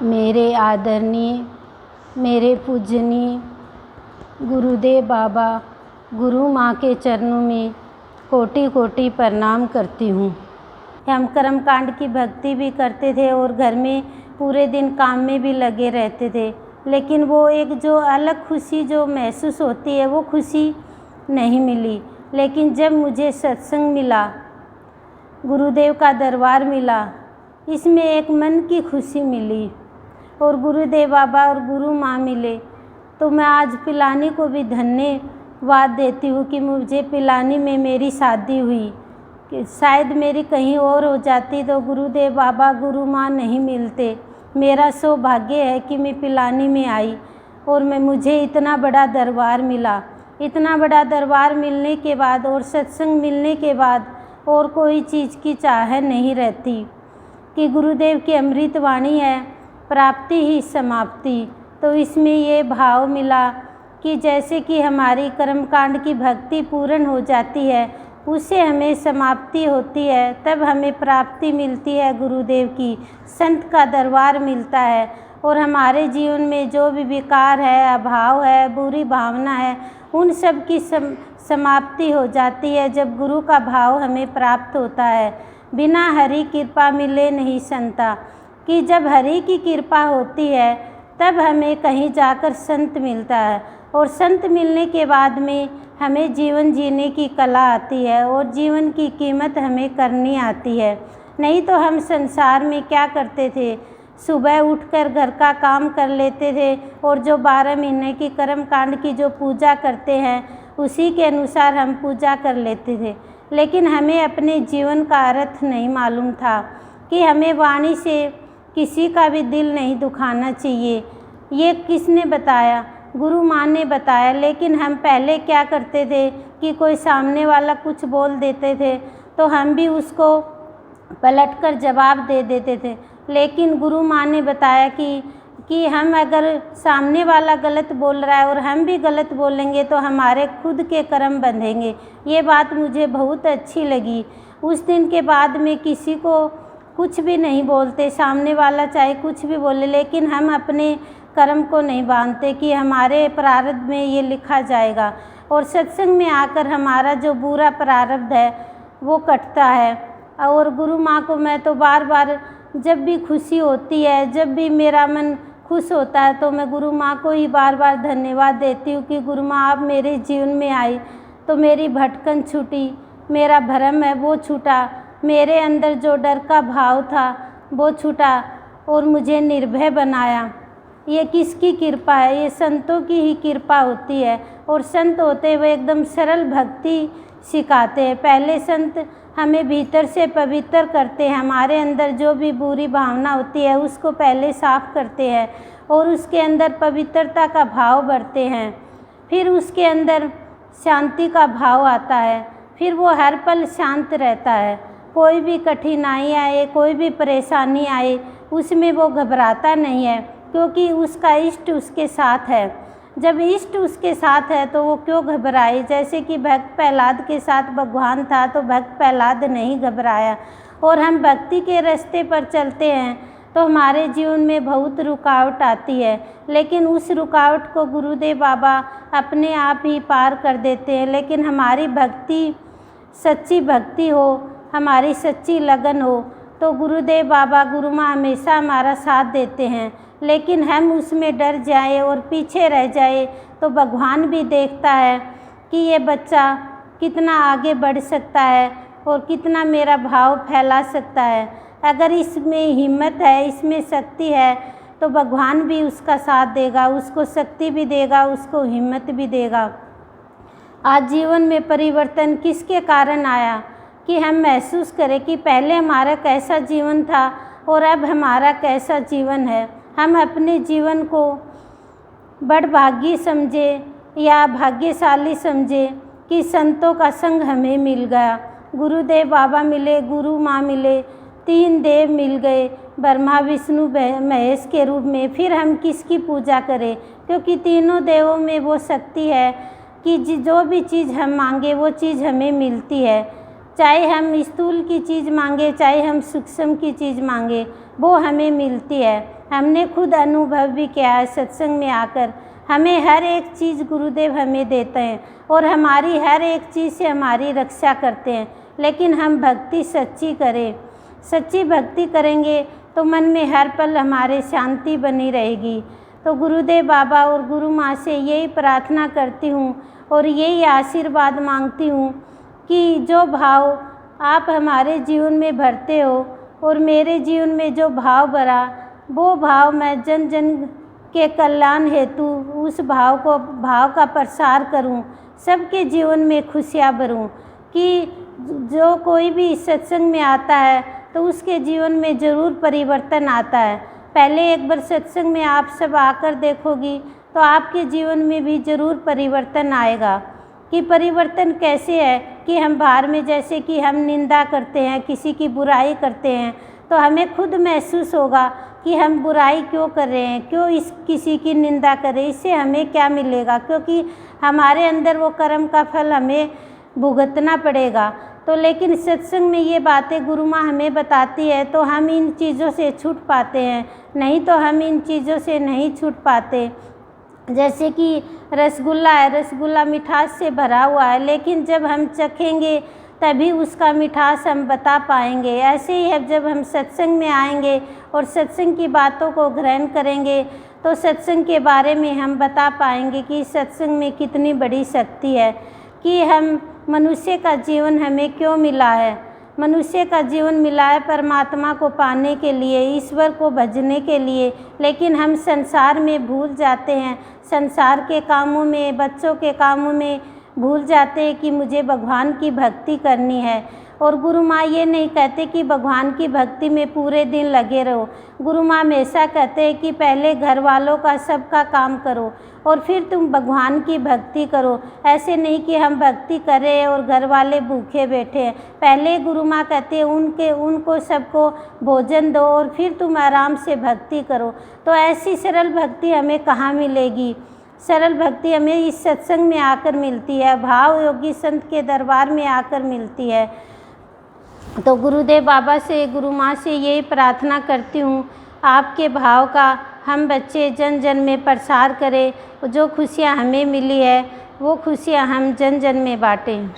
मेरे आदरणीय, मेरे पूजनीय गुरुदेव बाबा, गुरु माँ के चरणों में कोटि कोटि प्रणाम करती हूँ। हम कर्मकांड की भक्ति भी करते थे और घर में पूरे दिन काम में भी लगे रहते थे, लेकिन वो एक जो अलग खुशी जो महसूस होती है वो खुशी नहीं मिली। लेकिन जब मुझे सत्संग मिला, गुरुदेव का दरबार मिला, इसमें एक मन की खुशी मिली और गुरुदेव बाबा और गुरु माँ मिले, तो मैं आज पिलानी को भी धन्यवाद देती हूँ कि मुझे पिलानी में मेरी शादी हुई। कि शायद मेरी कहीं और हो जाती तो गुरुदेव बाबा गुरु माँ नहीं मिलते। मेरा सौभाग्य है कि मैं पिलानी में आई और मुझे इतना बड़ा दरबार मिला। इतना बड़ा दरबार मिलने के बाद और सत्संग मिलने के बाद और कोई चीज़ की चाह नहीं रहती कि गुरुदेव की अमृत वाणी है, प्राप्ति ही समाप्ति। तो इसमें ये भाव मिला कि जैसे कि हमारी कर्मकांड की भक्ति पूर्ण हो जाती है, उससे हमें समाप्ति होती है, तब हमें प्राप्ति मिलती है गुरुदेव की, संत का दरबार मिलता है और हमारे जीवन में जो भी विकार है, अभाव है, बुरी भावना है, उन सब की समाप्ति हो जाती है जब गुरु का भाव हमें प्राप्त होता है। बिना हरि कृपा मिले नहीं संता, कि जब हरि की कृपा होती है तब हमें कहीं जाकर संत मिलता है और संत मिलने के बाद में हमें जीवन जीने की कला आती है और जीवन की कीमत हमें करनी आती है। नहीं तो हम संसार में क्या करते थे, सुबह उठकर घर का काम कर लेते थे और जो 12 महीने की कर्मकांड की जो पूजा करते हैं उसी के अनुसार हम पूजा कर लेते थे, लेकिन हमें अपने जीवन का अर्थ नहीं मालूम था कि हमें वाणी से किसी का भी दिल नहीं दुखाना चाहिए। ये किसने बताया? गुरु माँ ने बताया। लेकिन हम पहले क्या करते थे कि कोई सामने वाला कुछ बोल देते थे तो हम भी उसको पलटकर जवाब दे देते थे, लेकिन गुरु माँ ने बताया कि हम अगर सामने वाला गलत बोल रहा है और हम भी गलत बोलेंगे तो हमारे खुद के कर्म बंधेंगे। ये बात मुझे बहुत अच्छी लगी। उस दिन के बाद में किसी को कुछ भी नहीं बोलते, सामने वाला चाहे कुछ भी बोले, लेकिन हम अपने कर्म को नहीं बांधते कि हमारे प्रारब्ध में ये लिखा जाएगा और सत्संग में आकर हमारा जो बुरा प्रारब्ध है वो कटता है। और गुरु माँ को मैं तो बार बार जब भी खुशी होती है, जब भी मेरा मन खुश होता है तो मैं गुरु माँ को ही बार बार धन्यवाद देती हूँ कि गुरु माँ आप मेरे जीवन में आई तो मेरी भटकन छूटी, मेरा भ्रम है वो छूटा, मेरे अंदर जो डर का भाव था वो छूटा और मुझे निर्भय बनाया। ये किसकी कृपा है? ये संतों की ही कृपा होती है और संत होते हुए एकदम सरल भक्ति सिखाते हैं। पहले संत हमें भीतर से पवित्र करते हैं, हमारे अंदर जो भी बुरी भावना होती है उसको पहले साफ करते हैं और उसके अंदर पवित्रता का भाव भरते हैं। फिर उसके अंदर शांति का भाव आता है, फिर वो हर पल शांत रहता है। कोई भी कठिनाई आए, कोई भी परेशानी आए, उसमें वो घबराता नहीं है क्योंकि उसका इष्ट उसके साथ है। जब इष्ट उसके साथ है तो वो क्यों घबराए? जैसे कि भक्त प्रहलाद के साथ भगवान था तो भक्त प्रहलाद नहीं घबराया। और हम भक्ति के रास्ते पर चलते हैं तो हमारे जीवन में बहुत रुकावट आती है, लेकिन उस रुकावट को गुरुदेव बाबा अपने आप ही पार कर देते हैं। लेकिन हमारी भक्ति सच्ची भक्ति हो, हमारी सच्ची लगन हो तो गुरुदेव बाबा गुरु माँ हमेशा हमारा साथ देते हैं। लेकिन हम उसमें डर जाए और पीछे रह जाए तो भगवान भी देखता है कि ये बच्चा कितना आगे बढ़ सकता है और कितना मेरा भाव फैला सकता है। अगर इसमें हिम्मत है, इसमें शक्ति है तो भगवान भी उसका साथ देगा, उसको शक्ति भी देगा, उसको हिम्मत भी देगा। आज जीवन में परिवर्तन किसके कारण आया कि हम महसूस करें कि पहले हमारा कैसा जीवन था और अब हमारा कैसा जीवन है। हम अपने जीवन को बड़भागी समझे या भाग्यशाली समझे कि संतों का संग हमें मिल गया। गुरुदेव बाबा मिले, गुरु माँ मिले, 3 देव मिल गए, ब्रह्मा विष्णु महेश के रूप में। फिर हम किसकी पूजा करें? क्योंकि तीनों देवों में वो शक्ति है कि जो भी चीज़ हम मांगे वो चीज़ हमें मिलती है। चाहे हम स्थूल की चीज़ मांगे, चाहे हम सूक्ष्म की चीज़ मांगे, वो हमें मिलती है। हमने खुद अनुभव भी किया है सत्संग में आकर। हमें हर एक चीज़ गुरुदेव हमें देते हैं और हमारी हर एक चीज़ से हमारी रक्षा करते हैं। लेकिन हम भक्ति सच्ची करें, सच्ची भक्ति करेंगे तो मन में हर पल हमारे शांति बनी रहेगी। तो गुरुदेव बाबा और गुरु माँ से यही प्रार्थना करती हूँ और यही आशीर्वाद मांगती हूँ कि जो भाव आप हमारे जीवन में भरते हो और मेरे जीवन में जो भाव भरा, वो भाव मैं जन जन के कल्याण हेतु उस भाव का प्रसार करूं, सबके जीवन में खुशियाँ भरूं। कि जो कोई भी सत्संग में आता है तो उसके जीवन में ज़रूर परिवर्तन आता है। पहले एक बार सत्संग में आप सब आकर देखोगी तो आपके जीवन में भी ज़रूर परिवर्तन आएगा। कि परिवर्तन कैसे है कि हम बाहर में जैसे कि हम निंदा करते हैं, किसी की बुराई करते हैं, तो हमें खुद महसूस होगा कि हम बुराई क्यों कर रहे हैं, क्यों किसी की निंदा करें, इससे हमें क्या मिलेगा, क्योंकि हमारे अंदर वो कर्म का फल हमें भुगतना पड़ेगा। तो लेकिन सत्संग में ये बातें गुरु माँ हमें बताती है तो हम इन चीज़ों से छूट पाते हैं, नहीं तो हम इन चीज़ों से नहीं छूट पाते। जैसे कि रसगुल्ला है, रसगुल्ला मिठास से भरा हुआ है, लेकिन जब हम चखेंगे तभी उसका मिठास हम बता पाएंगे। ऐसे ही है, जब हम सत्संग में आएंगे और सत्संग की बातों को ग्रहण करेंगे तो सत्संग के बारे में हम बता पाएंगे कि सत्संग में कितनी बड़ी शक्ति है। कि हम मनुष्य का जीवन हमें क्यों मिला है, मनुष्य का जीवन मिला है परमात्मा को पाने के लिए, ईश्वर को भजने के लिए। लेकिन हम संसार में भूल जाते हैं, संसार के कामों में, बच्चों के कामों में भूल जाते हैं कि मुझे भगवान की भक्ति करनी है। और गुरु माँ ये नहीं कहते कि भगवान की भक्ति में पूरे दिन लगे रहो। गुरु माँ हमेशा कहते हैं कि पहले घर वालों का सबका काम करो और फिर तुम भगवान की भक्ति करो। ऐसे नहीं कि हम भक्ति करें और घर वाले भूखे बैठे हैं। पहले गुरु माँ कहते हैं उनको सबको भोजन दो और फिर तुम आराम से भक्ति करो। तो ऐसी सरल भक्ति हमें कहाँ मिलेगी? सरल भक्ति हमें इस सत्संग में आकर मिलती है, भाव योगी संत के दरबार में आकर मिलती है। तो गुरुदेव बाबा से, गुरु माँ से यही प्रार्थना करती हूँ, आपके भाव का हम बच्चे जन जन में प्रसार करें। जो खुशियाँ हमें मिली है वो खुशियाँ हम जन जन में बाँटें।